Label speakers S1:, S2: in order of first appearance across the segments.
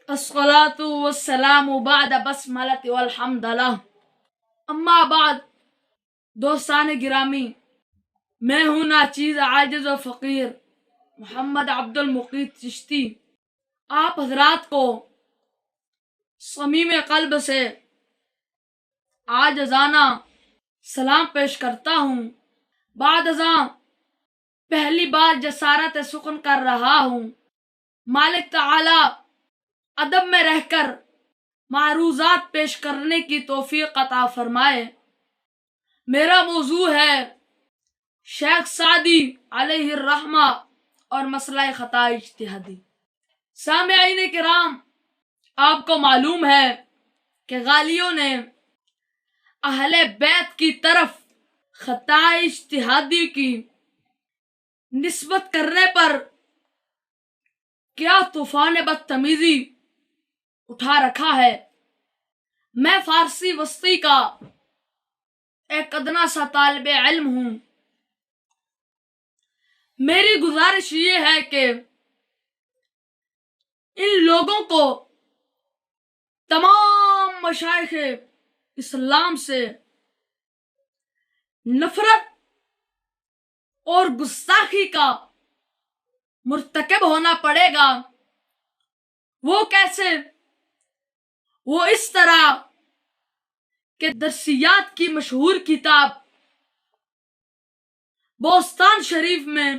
S1: الصلاة والسلام بعد بسملة والحمد لله اما بعد دوستان گرامی، میں ہوں ناچیز عاجز و فقیر محمد عبد المقیت چشتی آپ حضرات کو صمیم قلب سے عاجزانہ سلام پیش کرتا ہوں۔ بعد ازاں پہلی بار جسارت سخن کر رہا ہوں۔ مالک تعالی ادب میں رہ کر معروضات پیش کرنے کی توفیق عطا فرمائے۔ میرا موضوع ہے شیخ سعدی علیہ الرحمہ اور مسئلہ خطا اجتہادی۔ سامعین کرام، آپ کو معلوم ہے کہ غالیوں نے اہل بیت کی طرف خطا اجتہادی کی نسبت کرنے پر کیا طوفان بدتمیزی اٹھا رکھا ہے۔ میں فارسی وسطی کا ایک ادنا سا طالب علم ہوں۔ میری گزارش یہ ہے کہ ان لوگوں کو تمام مشائخ اسلام سے نفرت اور گستاخی کا مرتکب ہونا پڑے گا۔ وہ کیسے؟ وہ اس طرح کہ درسیات کی مشہور کتاب بوستان شریف میں،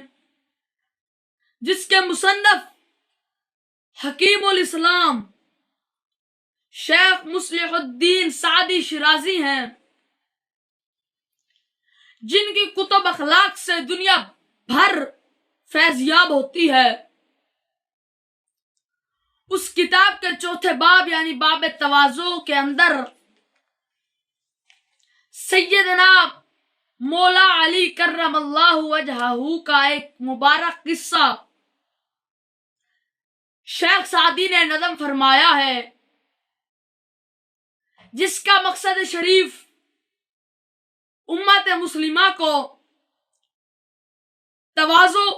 S1: جس کے مصنف حکیم الاسلام شیخ مصلح الدین سعدی شیرازی ہیں، جن کی کتب اخلاق سے دنیا بھر فیضیاب ہوتی ہے، اس کتاب کے چوتھے باب یعنی باب تواضع کے اندر سیدنا مولا علی کرم اللہ وجہہ کا ایک مبارک قصہ شیخ سعدی نے نظم فرمایا ہے، جس کا مقصد شریف امت مسلمہ کو تواضع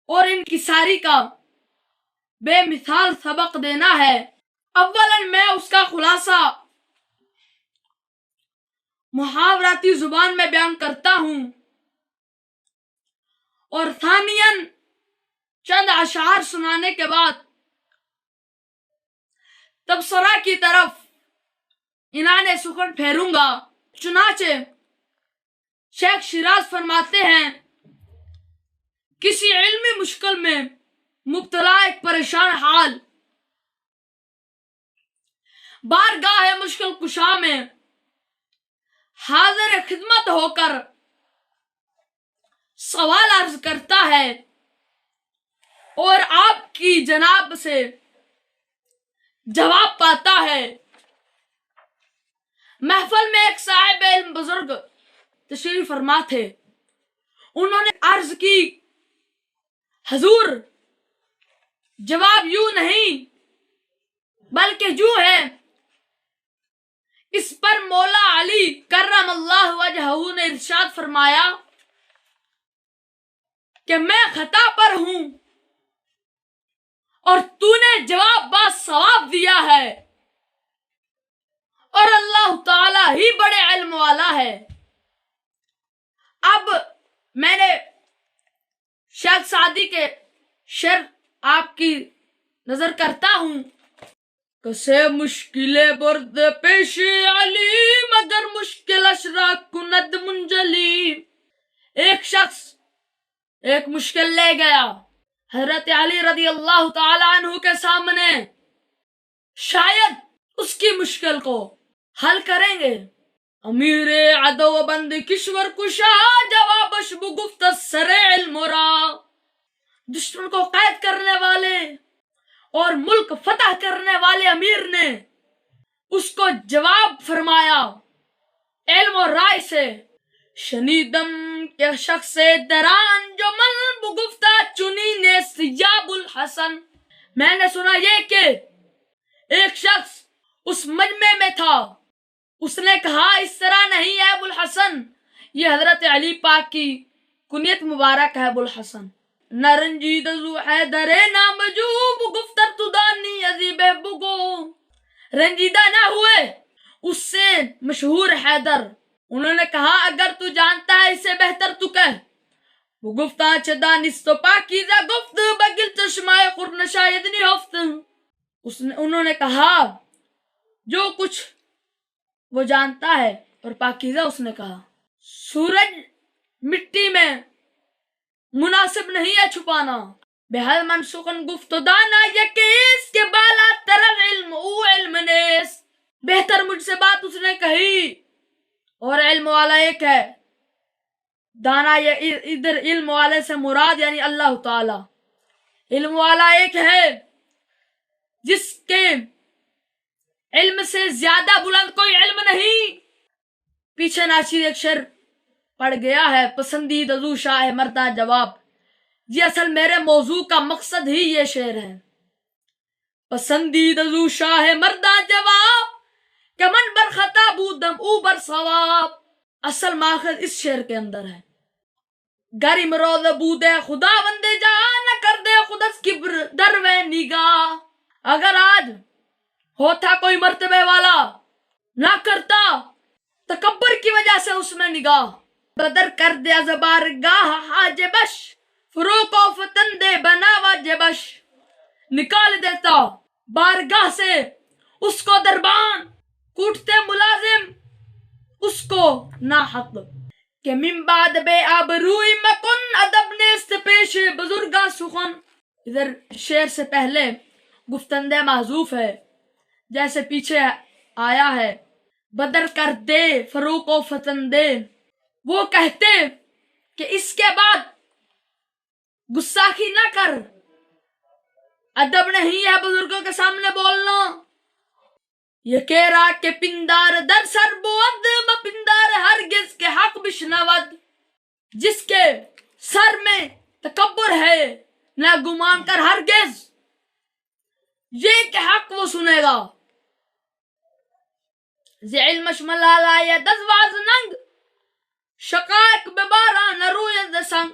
S1: اور انکساری کا بے مثال سبق دینا ہے۔ اولاً میں اس کا خلاصہ محاوراتی زبان میں بیان کرتا ہوں، اور ثانیاً چند اشعار سنانے کے بعد تبصرہ کی طرف عنان سخن پھیروں گا۔ چنانچہ شیخ شیراز فرماتے ہیں، کسی علمی مشکل میں مبتلا ایک پریشان حال بارگاہ مشکل کشا میں حاضر خدمت ہو کر سوال عرض کرتا ہے اور آپ کی جناب سے جواب پاتا ہے۔ محفل میں ایک صاحب علم بزرگ تشریف فرما تھے۔ انہوں نے عرض کی، حضور جواب یوں نہیں بلکہ یوں ہے۔ اس پر مولا علی کرم اللہ وجہہ نے ارشاد فرمایا کہ میں خطا پر ہوں اور تو نے جواب با ثواب دیا ہے، اور اللہ تعالی ہی بڑے علم والا ہے۔ اب میں نے شیخ سعدی کے شعر آپ کی نظر کرتا ہوں۔ کسے مشکل برد پیش علی مگر مشکل اشرا کند منجلی۔ ایک شخص ایک مشکل لے گیا حضرت علی رضی اللہ تعالی عنہ کے سامنے، شاید اس کی مشکل کو حل کریں گے۔ امیر عدو بند کشور کشا جوابش بگفت سر علم را۔ دشمن کو قید کرنے والے اور ملک فتح کرنے والے امیر نے اس کو جواب فرمایا علم اور رائے سے۔ شنیدم کے شخص دران جو من بگفتہ چنی نے سیاب الحسن۔ میں نے سنا یہ کہ ایک شخص اس مجمع میں تھا، اس نے کہا اس طرح نہیں ہے ابو الحسن، یہ حضرت علی پاک کی کنیت مبارک ہے ابو الحسن۔ نرنجید زو حیدر نام جو گفتر تدانی ازی رنجیدہ نہ ہوئے اس سے مشہور حیدر. انہوں نے کہا اگر تو جانتا ہے اس سے بہتر تو کہہ. وہ گفتاں چه دانست و پاکیزہ گفت بگل چشمائے خور شاید نی ہفت. انہوں نے کہا جو کچھ وہ جانتا ہے اور پاکیزہ اس نے کہا. سورج مٹی میں مناسب نہیں ہے چھپانا. بہل منسوخن گفت و دانا یکیس کے بالا ترغ علم او علم نیس. بہتر مجھ سے بات اس نے کہی اور علم والا ایک ہے. دانا ادھر علم والے سے مراد یعنی اللہ تعالی. علم والا ایک ہے جس کے علم سے زیادہ بلند کوئی علم نہیں. پیچھے ناچیر ایک شعر پڑ گیا ہے پسندیدہ زو شاہ مردہ جواب. جی اصل میرے موضوع کا مقصد ہی یہ شعر ہے. پسندیدہ زو شاہ مردہ جواب کہ من بر خطا بودم او بر ثواب. اصل ماخذ اس شعر کے اندر ہے. گری مروز بودے خدا بندے جا نہ کر دے خودس کبر دروے نگاہ. اگر آج ہوتا کوئی مرتبے والا نہ کرتا تکبر کی وجہ سے اس میں نگاہ. بدر کر دے از بارگاہ حاجبش فروق و فتن دے بنا واجبش. نکال دیتا بارگاہ سے اس کو دربان کوٹتے ملازم اس کو ناحق. کہ من بعد بے آبروئی مکن ادب نیست پیش بزرگاں سخن. ادھر شعر سے پہلے گفتندے محذوف ہے جیسے پیچھے آیا ہے بدر کر دے فروق و فتن دے. وہ کہتے کہ اس کے بعد گستاخی نہ کر. ادب نہیں ہے بزرگوں کے سامنے بولنا. یہ کہہ رہا کہ پندار در سر بود پندار ہرگز کے حق بشنود. جس کے سر میں تکبر ہے نہ گمان کر ہرگز یہ کہ حق وہ سنے گا. زی علمش ملالا یا دزواز ننگ شقائق ببارا نرویز سنگ.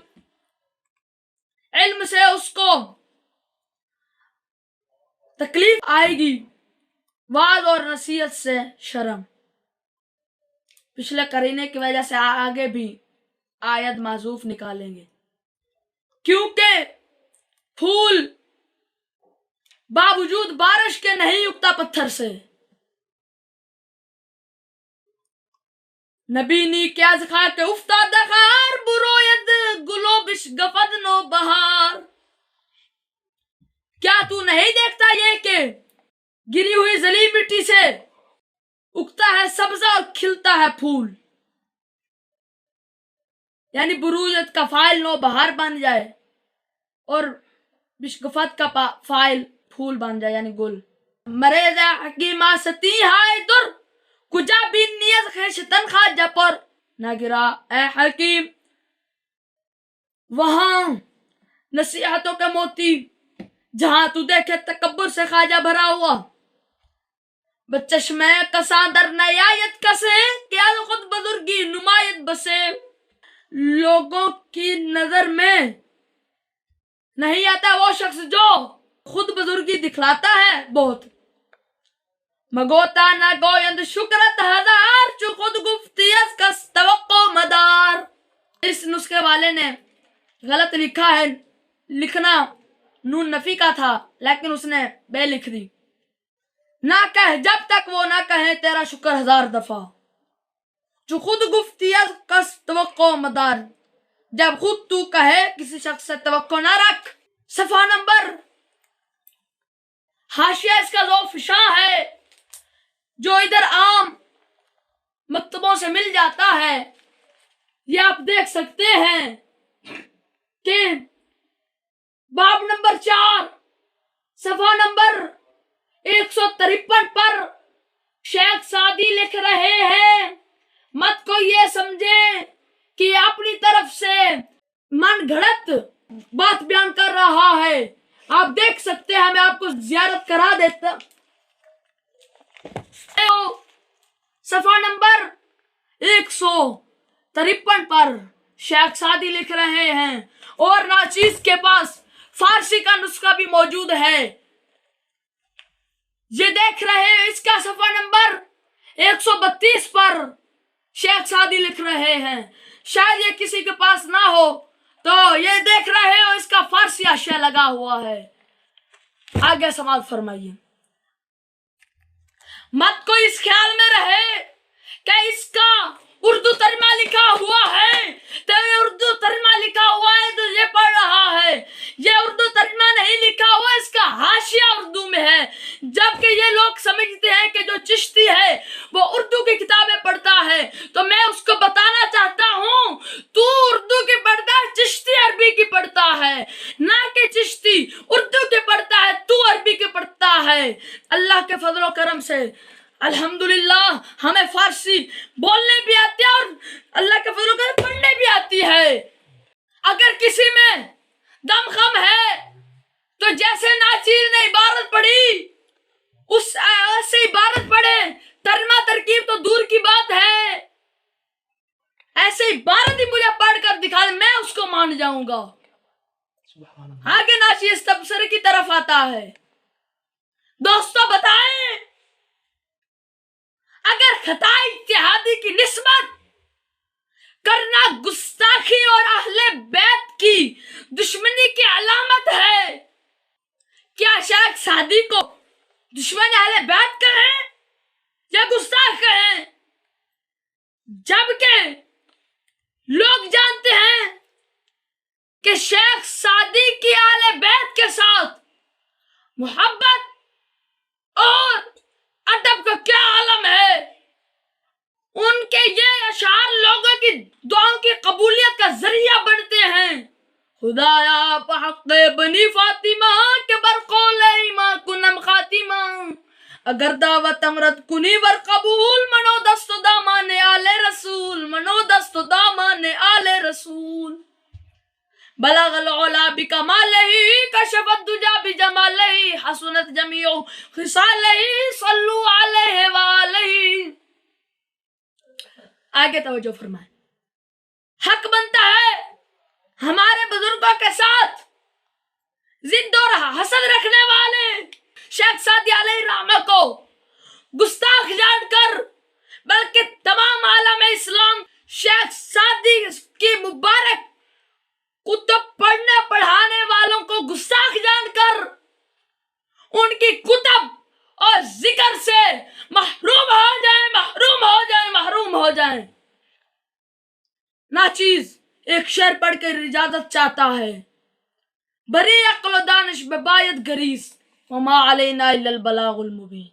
S1: علم سے اس کو تکلیف آئے گی وعظ اور نصیحت سے شرم. پچھلے قرینے کی وجہ سے آگے بھی آیت معذوف نکالیں گے کیونکہ پھول باوجود بارش کے نہیں اگتا پتھر سے. نبی نی کیا زخا کے افتاد خار بروید گلو بش گفد نو بہار. کیا تو نہیں دیکھتا یہ کہ گری ہوئی ذلیل مٹی سے اگتا ہے سبزہ اور کھلتا ہے پھول. یعنی برویت کا فاعل نو بہار بن جائے اور بشگفت کا فاعل پھول بن جائے یعنی گل. مریض حکیمہ ستی ہائے در کجا بھی نیت خیش تنخواہ جپر نہ گرا اے حکیم. وہاں نصیحتوں کے موتی جہاں تو دیکھے تکبر سے خواجہ بھرا ہوا. بچشمے کساں در نیایت کسے کیا خود بزرگی نمایت بسے. لوگوں کی نظر میں نہیں آتا وہ شخص جو خود بزرگی دکھلاتا ہے بہت. مگوتا نہ گویند شکرت ہزار چو خود گفتی از کس توقع مدار. اس نسخے والے نے غلط لکھا ہے. لکھنا نون نفی کا تھا لیکن اس نے بے لکھ دی. نہ کہہ جب تک وہ نہ کہے تیرا شکر ہزار دفعہ. جو خود گفتی از کس توقع مدار. جب خود تو کہے کسی شخص سے توقع نہ رکھ. صفحہ نمبر حاشیہ اس کا ذوفشاں ہے جو ادھر عام مکتبوں سے مل جاتا ہے. یہ آپ دیکھ سکتے ہیں کہ باب نمبر 4 صفحہ نمبر 153 پر شیخ سعدی لکھ رہے ہیں مت کو یہ سمجھے کہ اپنی طرف سے من گھڑت بات بیان کر رہا ہے. آپ دیکھ سکتے ہیں میں آپ کو زیارت کرا دیتا. صفحہ نمبر 153 پر شیخ سعدی لکھ رہے ہیں اور ناچیز کے پاس فارسی کا نسخہ بھی موجود ہے. یہ دیکھ رہے ہیں اس کا صفحہ نمبر 132 پر شیخ سعدی لکھ رہے ہیں، شاید یہ کسی کے پاس نہ ہو تو یہ دیکھ رہے ہو اس کا فارسی حاشیہ لگا ہوا ہے۔ آگے سماعت فرمائیے۔ مت کوئی اس خیال میں رہے کہ اس کا اردو ترجمہ لکھا ہوا ہے تو یہ اردو ترجمہ لکھا ہوا ہے تو یہ پڑھ رہا ہے، یہ اردو ترجمہ نہیں لکھا ہوا، اس کا حاشیہ اردو میں ہے۔ جبکہ یہ لوگ سمجھتے ہیں کہ جو چشتی ہے وہ اردو کی کتابیں پڑھتا ہے، تو میں اس کو بتانا چاہتا ہوں تو اردو کی پڑھتا ہے، چشتی عربی کی پڑھتا ہے، نہ کہ چشتی اردو کی پڑھتا ہے تو عربی کی پڑھتا ہے۔ اللہ کے فضل و کرم سے الحمدللہ ہمیں فارسی بولنے بھی آتی ہے اور اللہ کے فضل و کرم پڑھنے بھی آتی ہے۔ اگر کسی میں دم خم ہے تو جیسے ناچیر نے عبارت پڑھی اس ایسے عبارت پڑھے، ترجمہ ترکیب تو دور کی بات ہے، ایسے عبارت ہی مجھے پڑھ کر دکھا دے میں اس کو مان جاؤں گا۔ آگے ناچیر اس تبصرے کی طرف آتا ہے۔ دوستو بتائیں اگر خطا اجتہادی کی نسبت کرنا گستاخی اور اہل بیت کی دشمنی کی علامت ہے، کیا شیخ سعدی کو دشمن اہل بیت کہیں یا گستاخ کہیں؟ جبکہ لوگ جانتے ہیں کہ شیخ سعدی کی اہل بیت کے ساتھ محبت اور ادب کا کیا عالم ہے۔ ان کے یہ اشعار لوگوں کی دعاؤں کی قبولیت کا ذریعہ بنتے ہیں۔ خدایا بحق بنی فاطمہ کے برقول ایمان کنم خاتمہ، اگر دعوت امرت کنی ور قبول، منو دست و دامان آل رسول، منو دست و دامان آل رسول۔ بلغ العلا بکمالہ کشف الدجا بجمالہ، حسنت جمیع خصالہ صلو علیہ وآلہ۔ آگے توجہ فرمائیں۔ حق بنتا ہے ہمارے بزرگوں کے ساتھ ضد اور حسد رکھنے والے شیخ سعدی علیہ الرحمہ کو گستاخ جان کر، بلکہ تمام عالم اسلام شیخ سعدی کی مبارک کتب پڑھنے پڑھانے والوں کو گستاخ جان کر ان کی کتب اور ذکر سے محروم ہو جائیں، محروم ہو جائیں، محروم ہو جائیں۔ ناچیز ایک شعر پڑھ کر اجازت چاہتا ہے۔ بری عقل و دانش بباید گریز، وما علینا الا البلاغ المبین۔